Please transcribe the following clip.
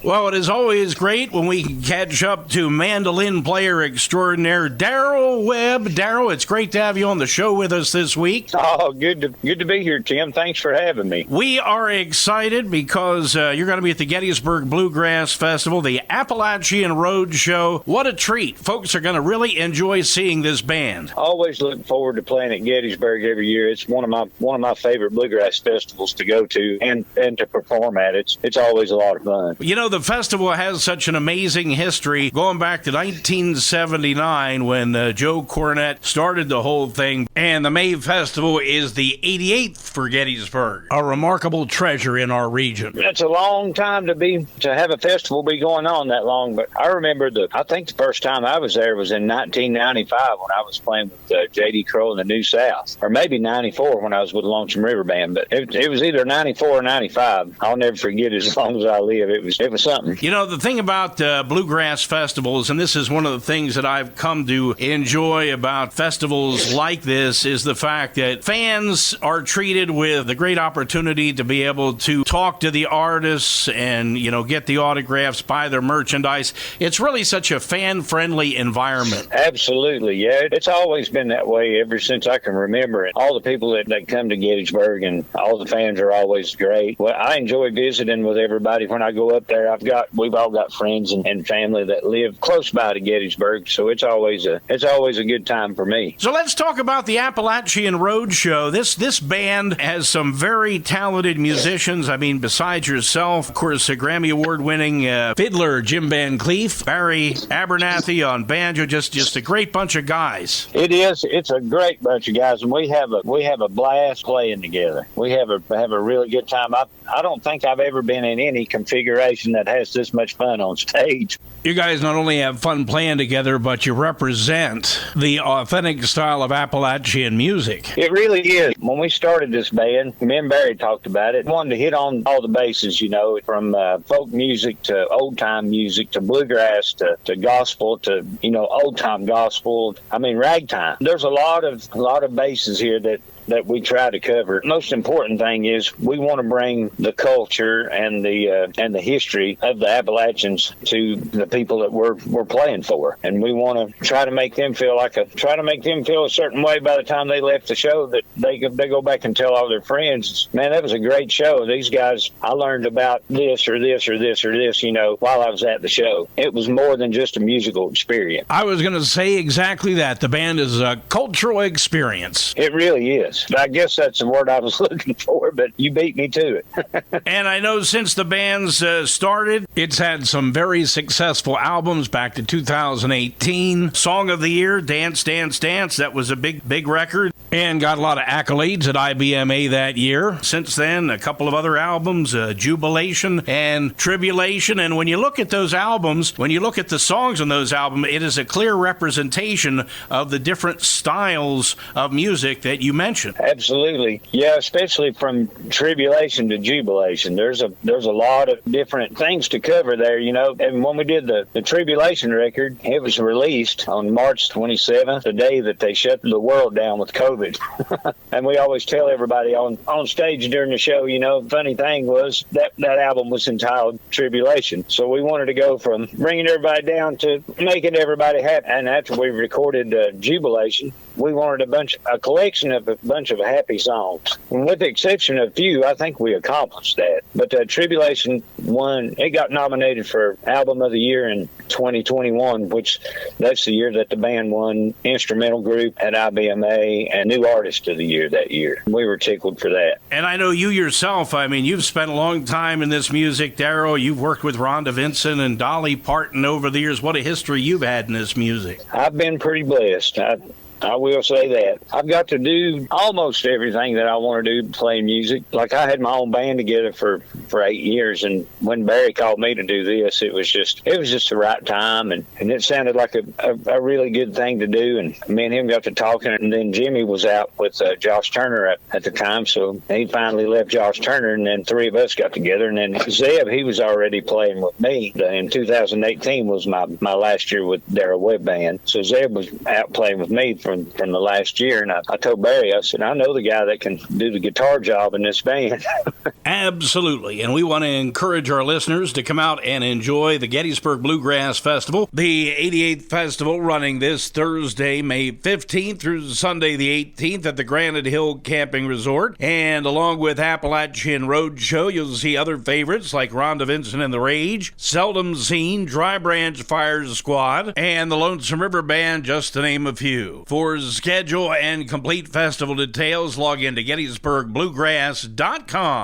Well, it is always great when we can catch up to mandolin player extraordinaire Darrell Webb. Darrell, it's great to have you on the show with us this week. Oh, good to be here, Tim. Thanks for having me. We are excited because you're going to be at the Gettysburg Bluegrass Festival, the Appalachian Road Show. What a treat. Folks are going to really enjoy seeing this band. Always look forward to playing at Gettysburg every year. It's one of my favorite bluegrass festivals to go to and to perform at. It's always a lot of fun. You know, the festival has such an amazing history going back to 1979 when Joe Cornett started the whole thing. And the May Festival is the 88th for Gettysburg, a remarkable treasure in our region. It's a long time to have a festival be going on that long, but I remember I think the first time I was there was in 1995 when I was playing with J.D. Crowe and the New South, or maybe 94 when I was with Lonesome River Band, but it was either 94 or 95. I'll never forget it as long as I live. It was something. You know, the thing about bluegrass festivals, and this is one of the things that I've come to enjoy about festivals like this, is the fact that fans are treated with the great opportunity to be able to talk to the artists and, you know, get the autographs, buy their merchandise. It's really such a fan-friendly environment. Absolutely, yeah. It's always been that way ever since I can remember it. All the people that come to Gettysburg and all the fans are always great. Well, I enjoy visiting with everybody when I go up there. We've all got friends and family that live close by to Gettysburg, so it's always a good time for me. So let's talk about the Appalachian Road Show. This band has some very talented musicians. I mean, besides yourself, of course, a Grammy Award-winning fiddler Jim Van Cleef, Barry Abernathy on banjo, just a great bunch of guys. It is. It's a great bunch of guys, and we have a blast playing together. We have a really good time. I don't think I've ever been in any configuration that has this much fun on stage. You guys not only have fun playing together, but you represent the authentic style of Appalachian music. It really is. When we started this band, me and Barry talked about it. Wanted to hit on all the bases, you know, from folk music to old-time music to bluegrass to gospel to, you know, old-time gospel. I mean, ragtime. There's a lot of bases here that we try to cover. Most important thing is we want to bring the culture and the history of the Appalachians to the people that we're playing for, and we want to try to make them feel a certain way by the time they left the show, that they go back and tell all their friends, man, that was a great show. These guys, I learned about this or this or this or this, you know, while I was at the show. It was more than just a musical experience. I was going to say exactly that. The band is a cultural experience. It really is. I guess that's the word I was looking for, but you beat me to it. And I know since the band's started, it's had some very successful albums back to 2018. Song of the Year, Dance, Dance, Dance. That was a big record and got a lot of accolades at IBMA that year. Since then, a couple of other albums, Jubilation and Tribulation. And when you look at those albums, when you look at the songs on those albums, it is a clear representation of the different styles of music that you mentioned. Absolutely. Yeah, especially from Tribulation to Jubilation. There's a lot of different things to cover there, you know. And when we did the Tribulation record, it was released on March 27th, the day that they shut the world down with COVID. And we always tell everybody on stage during the show, you know, funny thing was that album was entitled Tribulation. So we wanted to go from bringing everybody down to making everybody happy. And after we recorded Jubilation, we wanted a collection of a bunch of happy songs. And with the exception of a few, I think we accomplished that. But Tribulation won. It got nominated for Album of the Year in 2021, which that's the year that the band won Instrumental Group at IBMA and New Artist of the Year that year. We were tickled for that. And I know you yourself, I mean, you've spent a long time in this music, Darrell. You've worked with Rhonda Vincent and Dolly Parton over the years. What a history you've had in this music. I've been pretty blessed. I will say that. I've got to do almost everything that I want to do playing music. Like, I had my own band together for 8 years, and when Barry called me to do this, it was just the right time, and it sounded like a really good thing to do, and me and him got to talking, and then Jimmy was out with Josh Turner at the time, so he finally left Josh Turner, and then three of us got together, and then Zeb, he was already playing with me. In 2018 was my last year with Darrell Webb Band, so Zeb was out playing with me from the last year. And I told Barry, I said, I know the guy that can do the guitar job in this band. Absolutely. And we want to encourage our listeners to come out and enjoy the Gettysburg Bluegrass Festival, the 88th festival, running this Thursday, May 15th through Sunday the 18th at the Granite Hill Camping Resort. And along with Appalachian Roadshow, you'll see other favorites like Rhonda Vincent and the Rage, Seldom Seen, Dry Branch Fire Squad, and the Lonesome River Band, just to name a few. For schedule and complete festival details, log into GettyburgBluegrass.com.